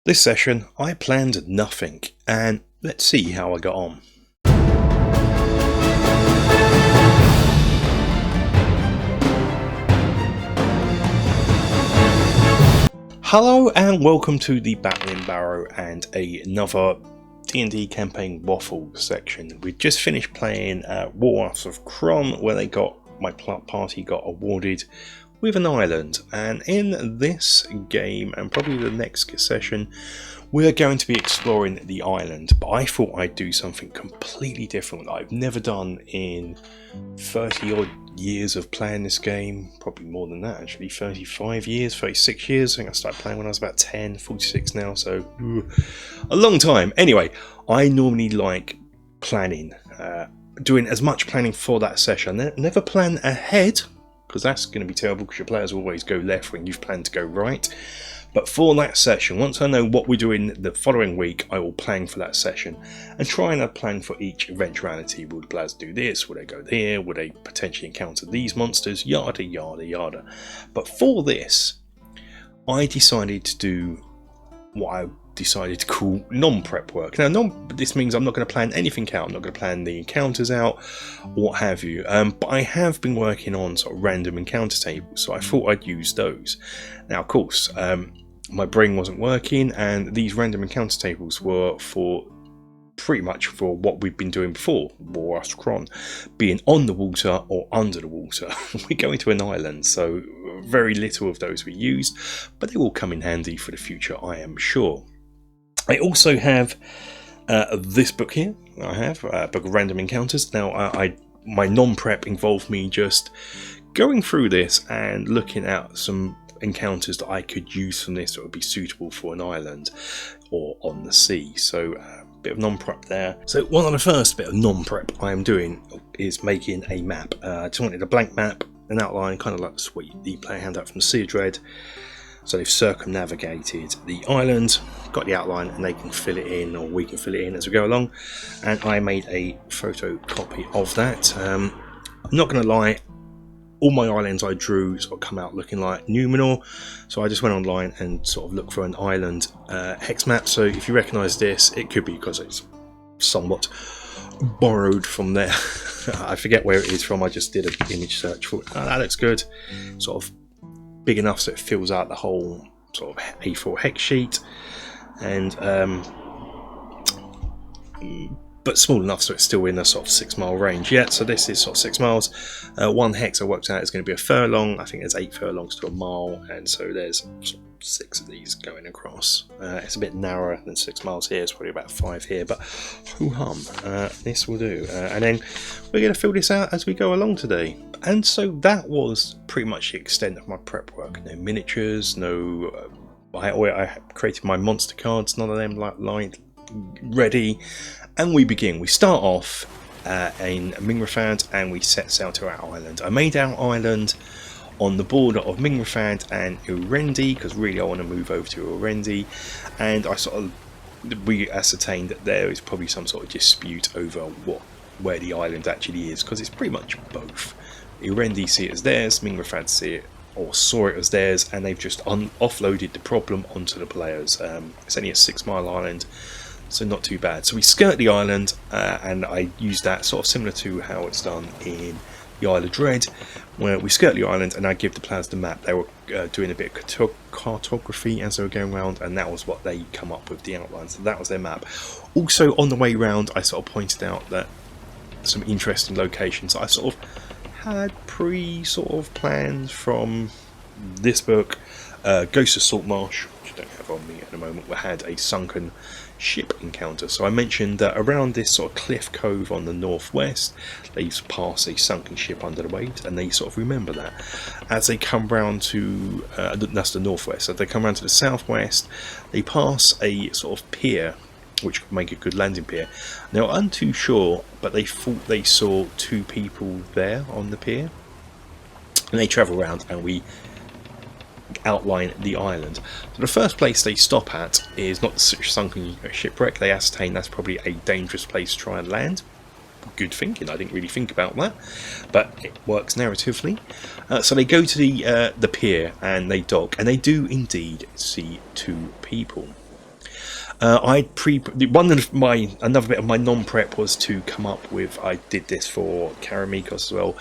This session I planned nothing, and let's see how I got on. Hello and welcome to the Battling Barrow and another D&D campaign waffle section. We just finished playing War of Kron, where my party got awarded with an island, and in this game and probably the next session we're going to be exploring the island, but I thought I'd do something completely different that I've never done in 30 odd years of playing this game, probably more than that actually, 35 years, 36 years. I think I started playing when I was about 10, 46 now, so a long time. Anyway, I normally like planning, doing as much planning for that session. I never plan ahead, because that's going to be terrible, because your players always go left when you've planned to go right. But for that session, once I know what we're doing the following week, I will plan for that session and try and plan for each eventuality. Will the players do this? Will they go there? Will they potentially encounter these monsters? Yada, yada, yada. But for this, I decided to do what I decided to call non-prep work. Now, this means I'm not going to plan anything out. I'm not going to plan the encounters out, or what have you. But I have been working on sort of random encounter tables, so I thought I'd use those. Now, of course, my brain wasn't working, and these random encounter tables were for pretty much for what we've been doing before, War of Kron, being on the water or under the water. We're going to an island, so very little of those we used, but they will come in handy for the future, I am sure. I also have this book here. I have a book of random encounters. Now, my non-prep involved me just going through this and looking at some encounters that I could use from this that would be suitable for an island or on the sea. So a bit of non-prep there. So one of the first bit of non-prep I am doing is making a map. I just wanted a blank map, an outline, kind of like the player handout from Sea of Dread. So they've circumnavigated the island, got the outline, and they can fill it in, or we can fill it in as we go along. And I made a photocopy of that. I'm not going to lie, all my islands I drew sort of come out looking like Numenor, so I just went online and sort of looked for an island hex map. So if you recognise this, it could be because it's somewhat borrowed from there. I forget where it is from, I just did an image search for it. That looks good, sort of big enough so it fills out the whole sort of A4 hex sheet, and but small enough so it's still in a sort of 6 mile range. Yeah, so this is sort of 6 miles. One hex I worked out is going to be a furlong. I think there's 8 furlongs to a mile, and so there's sort of 6 of these going across. It's a bit narrower than 6 miles here, it's probably about 5 here, but ho-hum, this will do. And then we're going to fill this out as we go along today. And so that was pretty much the extent of my prep work. No miniatures, no... I created my monster cards, none of them like ready. And we begin. We start off in Mingrafad, and we set sail to our island. I made our island on the border of Mingrafad and Urendi, because really I want to move over to Urendi, and we ascertained that there is probably some sort of dispute over where the island actually is, because it's pretty much both. Urendi see it as theirs, Mingrafad see it or saw it as theirs, and they've just offloaded the problem onto the players. It's only a 6 mile island, so not too bad. So we skirt the island, and I use that sort of similar to how it's done in the Isle of Dread, where we skirt the island and I give the players the map. They were doing a bit of cartography as they were going around, and that was what they come up with, the outline. So that was their map. Also on the way round, I sort of pointed out that some interesting locations I sort of had sort of plans from this book. Ghost of Saltmarsh, which I don't have on me at the moment, we had a sunken ship encounter. So I mentioned that around this sort of cliff cove on the northwest, they used to pass a sunken ship under the waves, and they sort of remember that. As they come round to, that's the northwest, as they come round to the southwest, they pass a sort of pier, which could make a good landing pier. Now I'm too sure, but they thought they saw 2 people there on the pier, and they travel around and we outline the island. So the first place they stop at is not the sunken shipwreck. They ascertain that's probably a dangerous place to try and land. Good thinking, I didn't really think about that, but it works narratively. So they go to the pier and they dock, and they do indeed see 2 people. Another bit of my non-prep was to come up with. I did this for Karamikos as well,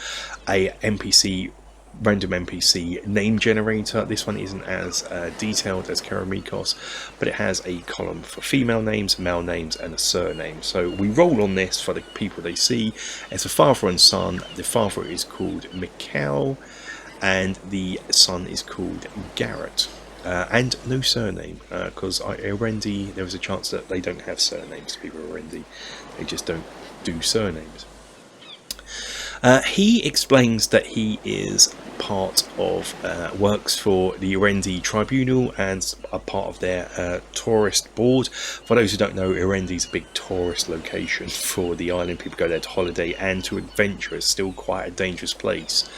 a random NPC name generator. This one isn't as detailed as Karamikos, but it has a column for female names, male names, and a surname. So we roll on this for the people they see. It's a father and son. The father is called MacLeod, and the son is called Garrett. And no surname, because Erendi, there was a chance that they don't have surnames. People are Erendi, they just don't do surnames. He explains that he is part of, works for the Erendi Tribunal and a part of their tourist board. For those who don't know, Erendi is a big tourist location for the island. People go there to holiday and to adventure. It's still quite a dangerous place.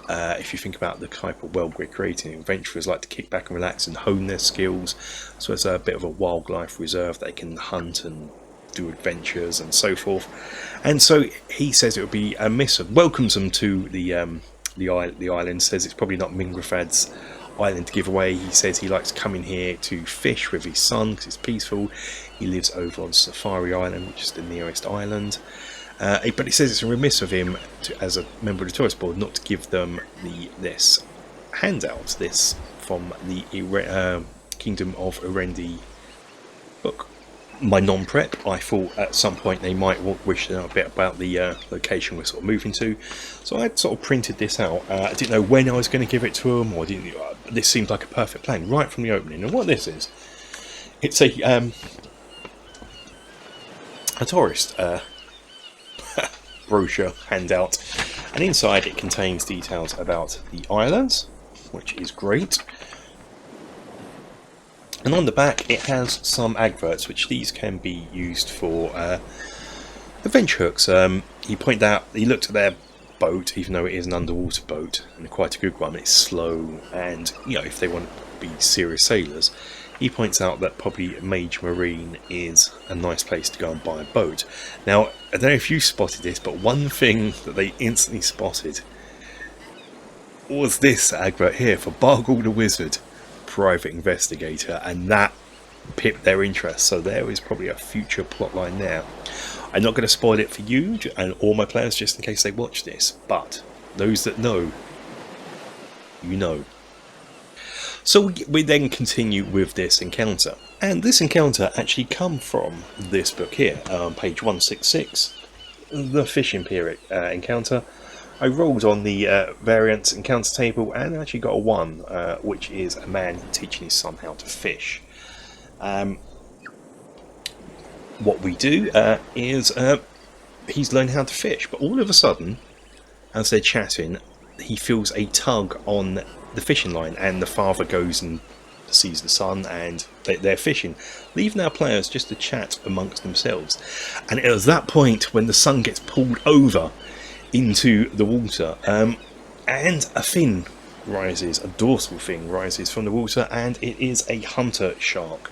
If you think about the type of world we're creating, adventurers like to kick back and relax and hone their skills. So it's a bit of a wildlife reserve. They can hunt and do adventures and so forth. And so he says it would be a miss. Welcomes them to the island. Says it's probably not Mingrafad's island to give away. He says he likes coming here to fish with his son because it's peaceful. He lives over on Safari Island, which is the nearest island. But he says it's a remiss of him, as a member of the tourist board, not to give them this handout, this from the Kingdom of Erendi book. My non-prep, I thought at some point they might wish to know a bit about the location we're sort of moving to, so I sort of printed this out. I didn't know when I was going to give it to them, or didn't. This seemed like a perfect plan right from the opening. And what this is, it's a tourist brochure handout, and inside it contains details about the islands, which is great. And on the back it has some adverts, which these can be used for adventure hooks. He pointed out, he looked at their boat, even though it is an underwater boat and quite a good one. It's slow, and you know, if they want to be serious sailors, he points out that probably Mage Marine is a nice place to go and buy a boat. Now, I don't know if you spotted this, but one thing that they instantly spotted was this advert here for Bargle the Wizard, Private Investigator, and that piqued their interest. So there is probably a future plotline there. I'm not going to spoil it for you and all my players just in case they watch this, but those that know, you know. So we then continue with this encounter, and this encounter actually come from this book here, page 166, the Fishing Pier encounter. I rolled on the variants encounter table and actually got a 1, which is a man teaching his son how to fish. What we do is he's learning how to fish, but all of a sudden, as they're chatting, he feels a tug on the fishing line, and the father goes and sees the son, and they're fishing, leaving our players just to chat amongst themselves. And it was that point when the son gets pulled over into the water, and a fin rises, a dorsal fin rises from the water, and it is a hunter shark.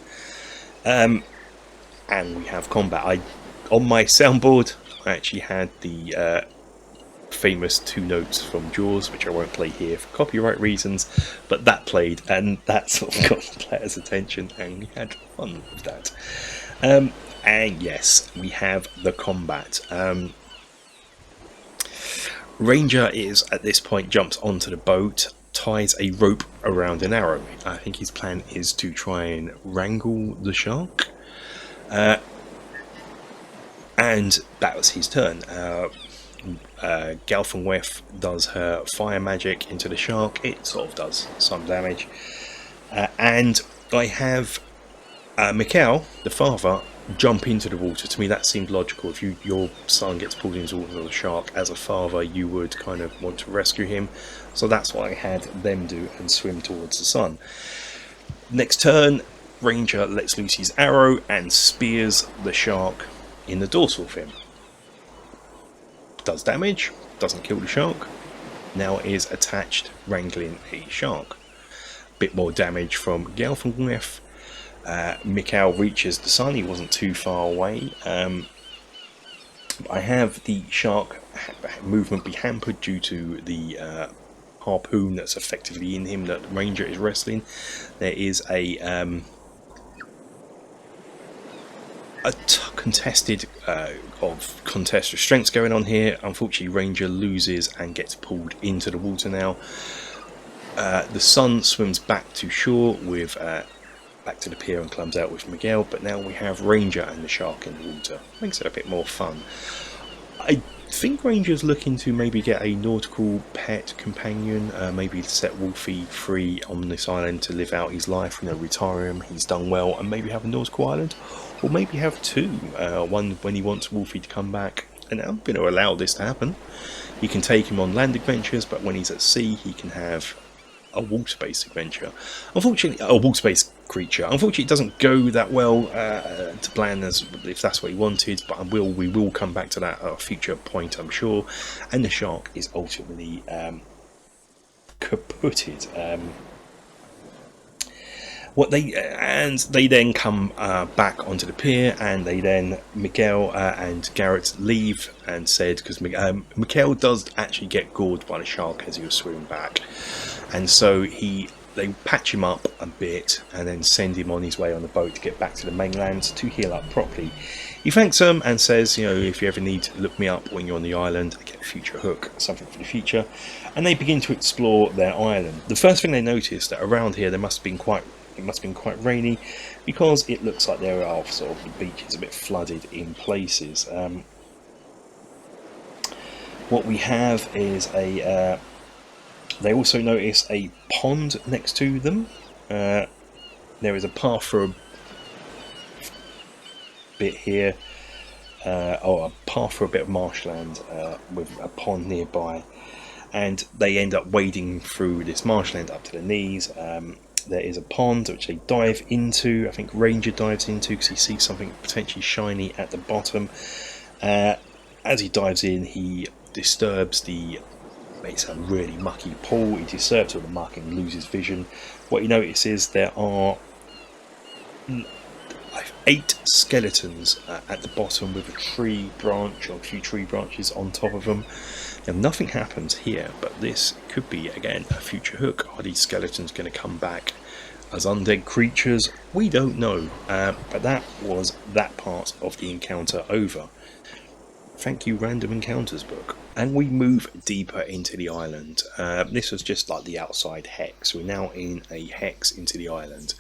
And we have combat. On my soundboard, I actually had the famous 2 notes from Jaws, which I won't play here for copyright reasons, but that played, and that sort of got the players' attention, and we had fun with that. And yes, we have the combat. Ranger is, at this point, jumps onto the boat, ties a rope around an arrow. I think his plan is to try and wrangle the shark. And that was his turn. Galfenwef does her fire magic into the shark. It sort of does some damage. And I have MacLeod, the father, jump into the water. To me that seemed logical. If your son gets pulled into the water with a shark, as a father you would kind of want to rescue him. So that's what I had them do, and swim towards the sun. Next turn, Ranger lets loose his arrow and spears the shark in the dorsal fin. Does damage, doesn't kill the shark. Now is attached wrangling a shark. Bit more damage from Galfenwef. MacLeod reaches the sun, he wasn't too far away. I have the shark movement be hampered due to the harpoon that's effectively in him that Ranger is wrestling. There is a contested of contest strengths going on here. Unfortunately, Ranger loses and gets pulled into the water now. The Sun swims back to shore with back to the pier and climbs out with Miguel, but now we have Ranger and the shark in the water. Makes it a bit more fun. I think Ranger's looking to maybe get a nautical pet companion, maybe set Wolfie free on this island to live out his life, retire him, he's done well, and maybe have a nautical island, or maybe have two, one when he wants Wolfie to come back. And I'm going to allow this to happen. You can take him on land adventures, but when he's at sea he can have a water-based adventure. Unfortunately, a water-based creature. Unfortunately, it doesn't go that well to plan as if that's what he wanted, but we will come back to that at a future point, I'm sure. And the shark is ultimately kaputted. They then come back onto the pier, and Miguel and Garrett leave and said, because Miguel does actually get gored by the shark as he was swimming back, and so they patch him up a bit and then send him on his way on the boat to get back to the mainland to heal up properly. He thanks them and says, if you ever need to look me up when you're on the island, I get a future hook, something for the future. And they begin to explore their island. The first thing they notice that around here it must have been quite rainy, because it looks like there are sort of the beach is a bit flooded in places. What we have is they also notice a pond next to them. There is a path for a bit here, or a path for a bit of marshland with a pond nearby, and they end up wading through this marshland up to their knees. There is a pond which they dive into. I think Ranger dives into because he sees something potentially shiny at the bottom. As he dives in, he disturbs it's a really mucky pool. He disturbs all the muck and loses vision. What he notices, there are 8 skeletons at the bottom with a tree branch or a few tree branches on top of them. Now, nothing happens here, but this could be again a future hook. Are these skeletons going to come back as undead creatures? We don't know, but that was that part of the encounter over. Thank you, Random Encounters book. And we move deeper into the island. This was just like the outside hex. We're now in a hex into the island.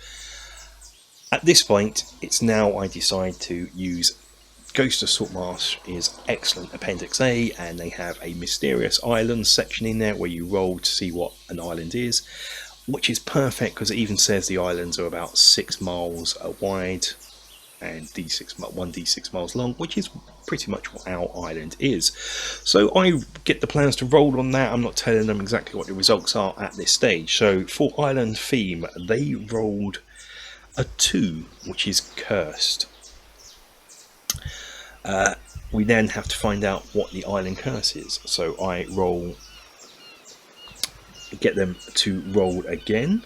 At this point, it's now I decide to use Ghost of Saltmarsh is excellent Appendix A, and they have a mysterious island section in there where you roll to see what an island is, which is perfect because it even says the islands are about 6 miles wide and 1d6 miles long, which is pretty much what our island is. So I get the plans to roll on that. I'm not telling them exactly what the results are at this stage. So for island theme, they rolled a 2, which is cursed. We then have to find out what the island curse is. So I get them to roll again,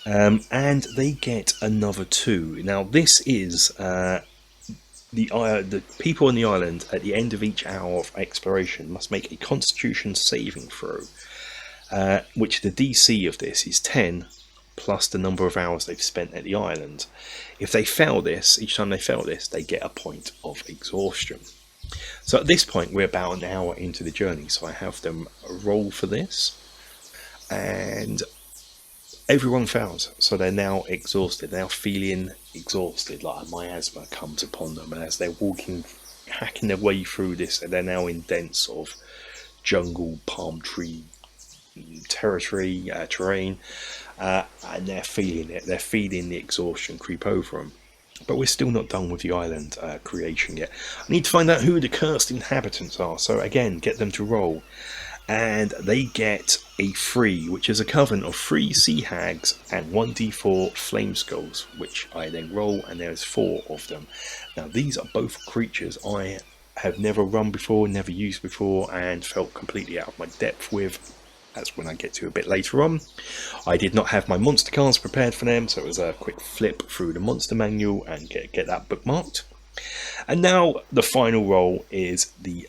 and they get another 2. Now this is the people on the island at the end of each hour of exploration must make a Constitution saving throw, which the DC of this is 10 plus the number of hours they've spent at the island. If they fail this, each time they fail this, they get a point of exhaustion. So at this point, we're about an hour into the journey, so I have them roll for this, and everyone fails. So they're now exhausted, they're now feeling exhausted, like a miasma comes upon them, and as they're hacking their way through this, they're now in dense sort of jungle, palm tree terrain, and they're feeling it. They're feeling the exhaustion creep over them. But we're still not done with the island creation yet. I need to find out who the cursed inhabitants are. So again, get them to roll. And they get a 3, which is a coven of 3 sea hags and 1d4 flame skulls, which I then roll, and there's 4 of them. Now these are both creatures I have never run before, never used before, and felt completely out of my depth with. That's when I get to a bit later on. I did not have my monster cards prepared for them, so it was a quick flip through the monster manual and get that bookmarked. And now the final roll is the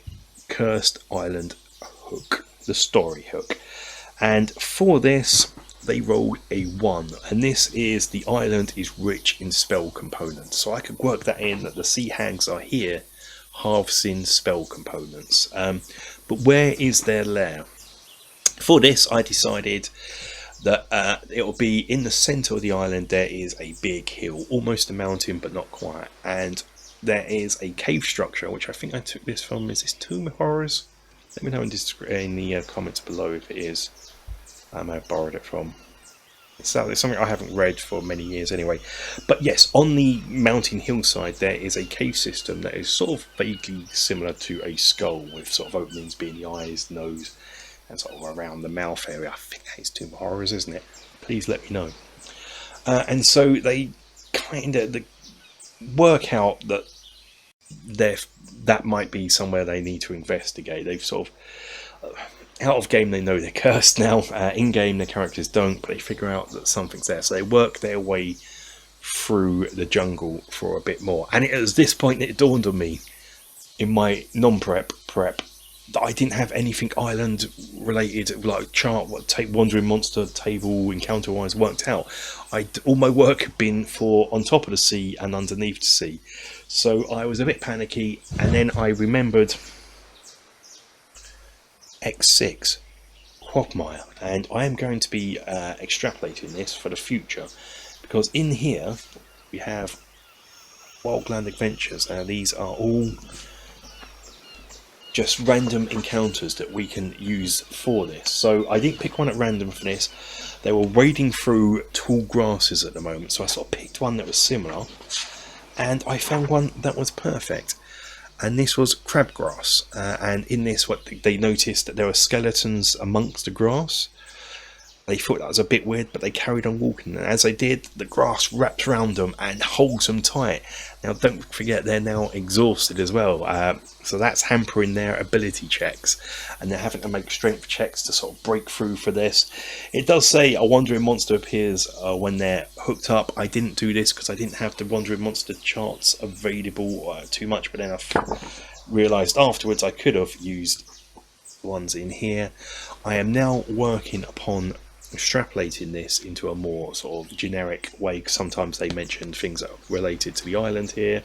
Cursed Island hook, the story hook. And for this, they rolled a 1, and this is the island is rich in spell components. So I could work that in that the sea hags are here, halves in spell components. But where is their lair? For this, I decided that it will be in the centre of the island. There is a big hill, almost a mountain, but not quite, and there is a cave structure, which I think I took this from. Is this Tomb of Horrors? Let me know in the comments below if it is. I may have borrowed it from. It's something I haven't read for many years anyway. But yes, on the mountain hillside there is a cave system that is sort of vaguely similar to a skull, with sort of openings being the eyes, nose, and sort of around the mouth area. I think that is Tomb of Horrors, isn't it? Please let me know. And so they kind of work out that that might be somewhere they need to investigate. They've sort of... out of game they know they're cursed now, in game their characters don't, but they figure out that something's there, so they work their way through the jungle for a bit more. And it was this point that it dawned on me in my non-prep that I didn't have anything island related, like chart, wandering monster table encounter wise worked out. All my work had been for on top of the sea and underneath the sea, so I was a bit panicky, and then I remembered X6 quagmire, and I am going to be extrapolating this for the future, because in here we have Wildland Adventures. Now these are all just random encounters that we can use for this. So I didn't pick one at random for this. They were wading through tall grasses at the moment, so I sort of picked one that was similar, and I found one that was perfect. And this was crabgrass, and in this what they noticed that there were skeletons amongst the grass. They thought that was a bit weird, but they carried on walking, and as they did, the grass wrapped around them and holds them tight. Now don't forget, they're now exhausted as well, so that's hampering their ability checks, and they're having to make strength checks to sort of break through for this. It does say a wandering monster appears when they're hooked up. I didn't do this because I didn't have the wandering monster charts available too much, but then I realised afterwards I could have used ones in here. I am now working upon extrapolating this into a more sort of generic way, because sometimes they mention things that are related to the island here,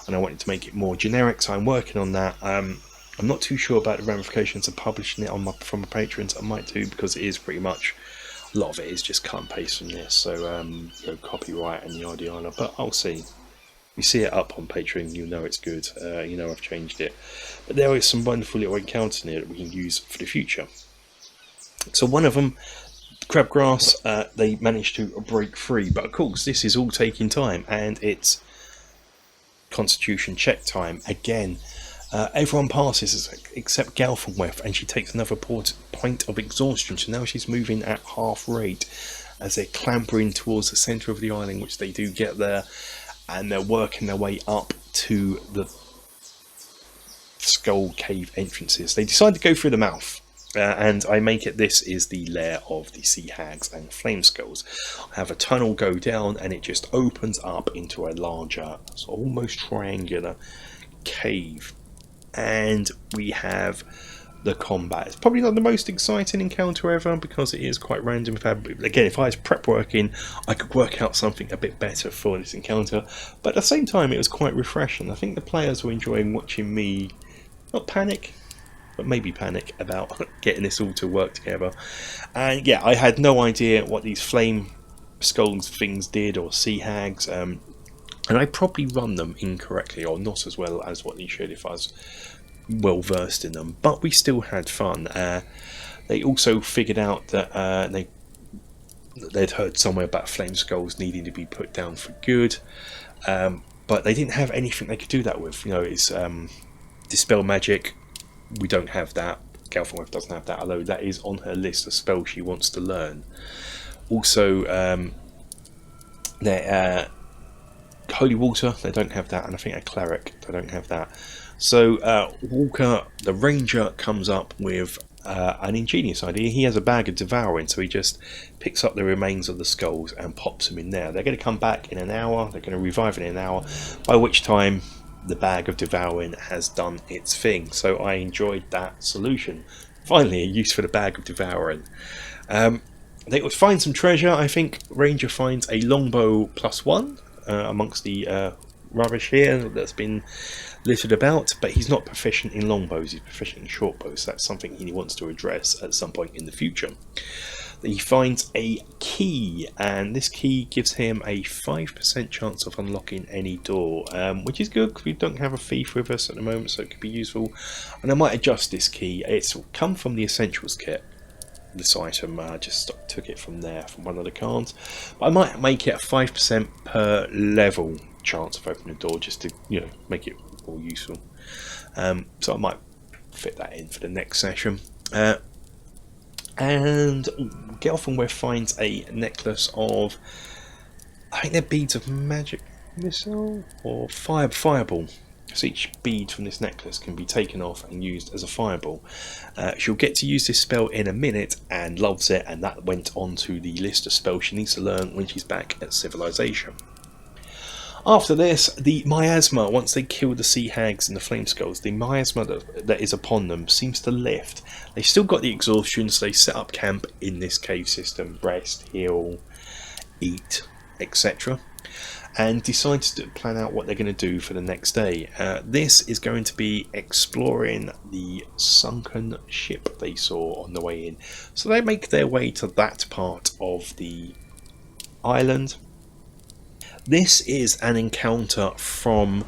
and I wanted to make it more generic, so I'm working on that. I'm not too sure about the ramifications of publishing it on from my patrons. I might do, because it is pretty much, a lot of it is just cut and paste from this, so copyright and yada yada, but I'll see. You see it up on Patreon, you know it's good, you know I've changed it, but there is some wonderful little encounters in here that we can use for the future. So one of them, crabgrass, they managed to break free, but of course this is all taking time, and it's constitution check time again. Everyone passes except Galfenweth, and she takes another point of exhaustion, so now she's moving at half rate as they're clambering towards the centre of the island, which they do get there, and they're working their way up to the skull cave entrances. They decide to go through the mouth. And I make it, this is the lair of the sea hags and flame skulls. I have a tunnel go down, and it just opens up into a larger, so almost triangular cave. And we have the combat. It's probably not the most exciting encounter ever, because it is quite random. Again, if I was prep working, I could work out something a bit better for this encounter. But at the same time, it was quite refreshing. I think the players were enjoying watching me, not panic, but maybe panic about getting this all to work together. And yeah, I had no idea what these flame skulls things did, or sea hags, and I probably run them incorrectly, or not as well as what they should if I was well versed in them, but we still had fun. They also figured out that they'd heard somewhere about flame skulls needing to be put down for good, but they didn't have anything they could do that with. You know, it's dispel magic. We don't have that. Galfenweth doesn't have that, although that is on her list of spells she wants to learn. Also, holy water, they don't have that, and I think a cleric, they don't have that. So Walker, the ranger, comes up with an ingenious idea. He has a bag of devouring, so he just picks up the remains of the skulls and pops them in there. They're going to come back in an hour. They're going to revive in an hour, by which time the bag of devouring has done its thing. So I enjoyed that solution. Finally, a use for the bag of devouring. They would find some treasure. I think Ranger finds a longbow +1 amongst the rubbish here that's been littered about, but he's not proficient in longbows, he's proficient in shortbows. That's something he wants to address at some point in the future. He finds a key, and this key gives him a 5% chance of unlocking any door, which is good because we don't have a thief with us at the moment, so it could be useful. And I might adjust this key. It's come from the Essentials kit, this item. I just took it from there, from one of the cards. But I might make it a 5% per level chance of opening a door, just to, you know, make it more useful. So I might fit that in for the next session. And Gelfenwith finds a necklace of, I think they're beads of magic missile or fireball. So each bead from this necklace can be taken off and used as a fireball. She'll get to use this spell in a minute and loves it, and that went on to the list of spells she needs to learn when she's back at Civilization. After this, the miasma, once they kill the sea hags and the flame skulls, the miasma that is upon them seems to lift. They've still got the exhaustion, so they set up camp in this cave system, rest, heal, eat, etc. And decide to plan out what they're going to do for the next day. This is going to be exploring the sunken ship they saw on the way in. So they make their way to that part of the island. This is an encounter from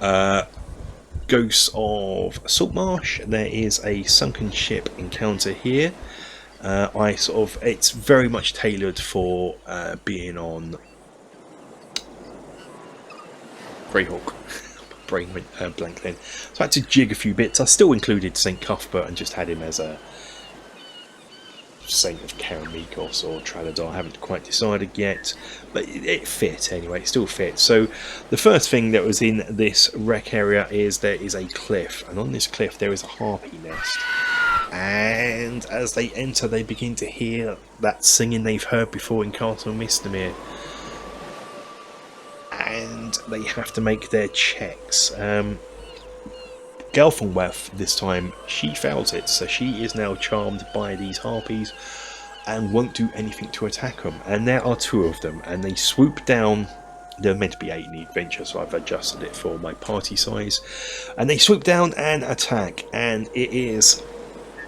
Ghosts of Saltmarsh. There is a sunken ship encounter here. It's very much tailored for being on Greyhawk. Brain went blank then. So I had to jig a few bits. I still included St. Cuthbert and just had him as a Saint of Karamikos or Traladar. I haven't quite decided yet, but it fit anyway. It still fits. So the first thing that was in this wreck area is there is a cliff, and on this cliff there is a harpy nest. And as they enter, they begin to hear that singing they've heard before in Castle Mystara, and they have to make their checks. Gelfenwith, this time, she fails it, so she is now charmed by these harpies and won't do anything to attack them. And there are two of them, and they swoop down. They're meant to be 8 in the adventure, so I've adjusted it for my party size. And they swoop down and attack, and it is,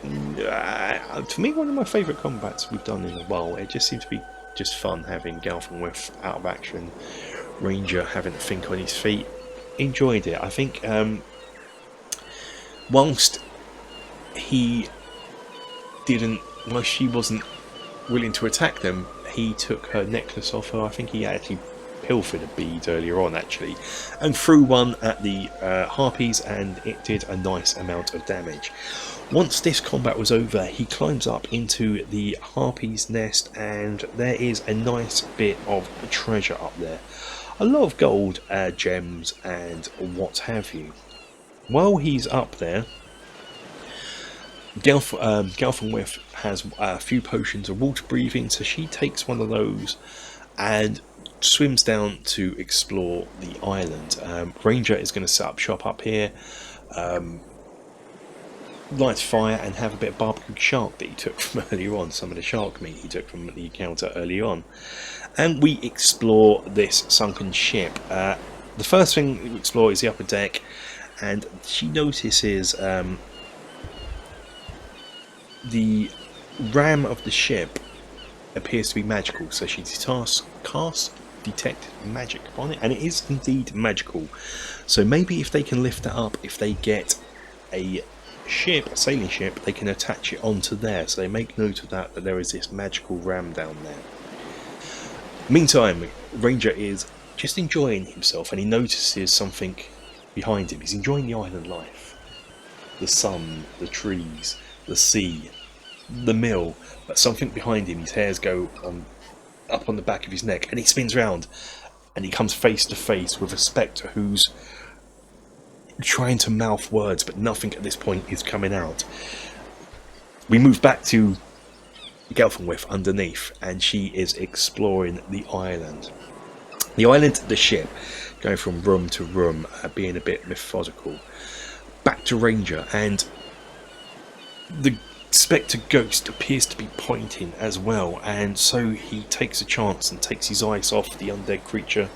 to me, one of my favourite combats we've done in a while. It just seems to be just fun having Gelfenwith out of action, Ranger having to think on his feet. Enjoyed it. I think whilst she wasn't willing to attack them, he took her necklace off her. I think he actually pilfered a bead earlier on, actually, and threw one at the harpies, and it did a nice amount of damage. Once this combat was over, he climbs up into the harpies' nest, and there is a nice bit of treasure up there. A lot of gold, gems, and what have you. While he's up there, Gelfenwith has a few potions of water breathing, so she takes one of those and swims down to explore the island. Ranger is going to set up shop up here, light fire, and have a bit of barbecued shark that he took from earlier on, some of the shark meat he took from the encounter early on. And we explore this sunken ship. The first thing we explore is the upper deck, and she notices the ram of the ship appears to be magical, so she casts detect magic on it, and it is indeed magical. So maybe if they can lift it up, if they get a sailing ship, they can attach it onto there. So they make note of that there is this magical ram down there. Meantime, Ranger is just enjoying himself, and he notices something behind him. He's enjoying the island life. The sun, the trees, the sea, the mill, but something behind him, his hairs go up on the back of his neck, and he spins round, and he comes face to face with a spectre who's trying to mouth words, but nothing at this point is coming out. We move back to Gelfenwith underneath, and she is exploring the island. The island, the ship, going from room to room, being a bit methodical. Back to Ranger, and the Spectre Ghost appears to be pointing as well, and so he takes a chance and takes his eyes off the undead creature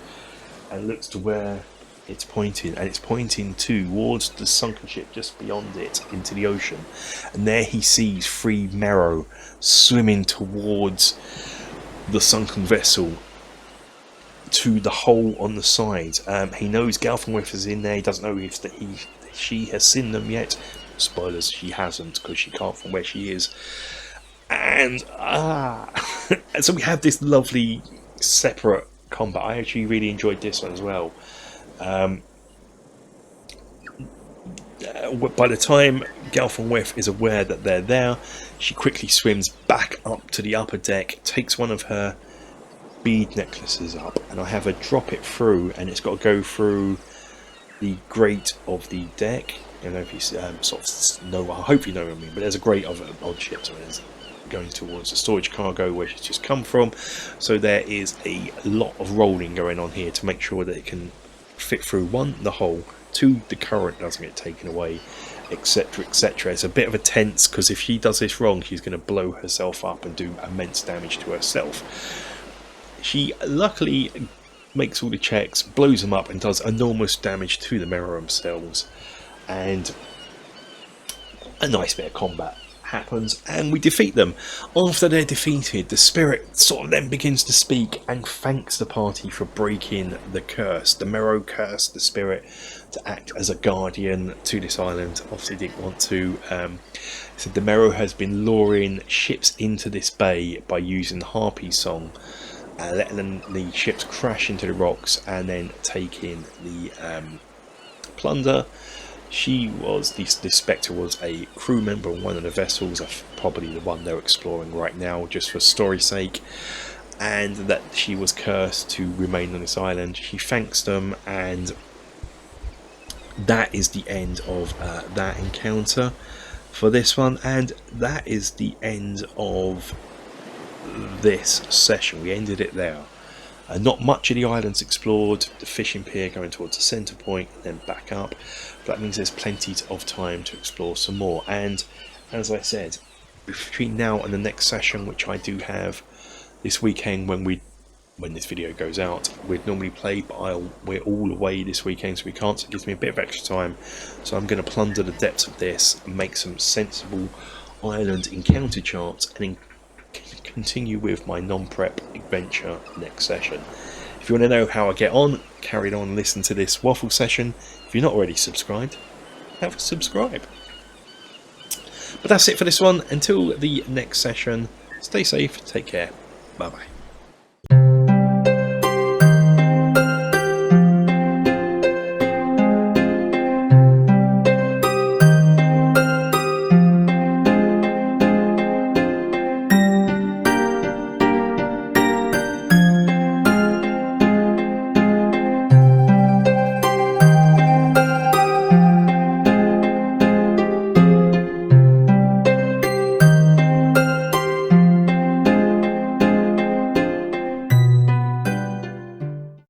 and looks to where it's pointing, and it's pointing towards the sunken ship just beyond it into the ocean. And there he sees 3 Merrow swimming towards the sunken vessel to the hole on the side. He knows Galfanwith is in there. He doesn't know if she has seen them yet. Spoilers, she hasn't, because she can't from where she is. And so we have this lovely separate combat. I actually really enjoyed this one as well. By the time Galfanwith is aware that they're there, she quickly swims back up to the upper deck, takes one of her bead necklaces up, and I have her drop it through, and it's got to go through the grate of the deck. I don't know if you sort of know, I hope you know what I mean, but there's a grate of odd ships, so it's going towards the storage cargo where she's just come from. So there is a lot of rolling going on here to make sure that it can fit through, 1, the hole, 2, the current doesn't get taken away, etc, etc. It's a bit of a tense, because if she does this wrong, she's going to blow herself up and do immense damage to herself. She luckily makes all the checks, blows them up, and does enormous damage to the Merrow themselves. And a nice bit of combat happens, and we defeat them. After they're defeated, the spirit sort of then begins to speak and thanks the party for breaking the curse. The Merrow cursed the spirit to act as a guardian to this island. Obviously didn't want to. So the Merrow has been luring ships into this bay by using the Harpy song, letting the ships crash into the rocks and then taking the plunder. She was, the Spectre was a crew member on one of the vessels, probably the one they're exploring right now, just for story's sake, and that she was cursed to remain on this island. She thanks them, and that is the end of that encounter for this one, and that is the end of this session. We ended it there. Not much of the islands explored, the fishing pier going towards the centre point, and then back up. But that means there's plenty of time to explore some more. And as I said, between now and the next session, which I do have this weekend when this video goes out, we'd normally play, but we're all away this weekend, so we can't. So it gives me a bit of extra time. So I'm going to plunder the depths of this and make some sensible island encounter charts, and continue with my non-prep adventure next session. If you want to know how I get on, carry on, listen to this waffle session. If you're not already subscribed, have a subscribe. But that's it for this one. Until the next session, stay safe, take care, bye bye.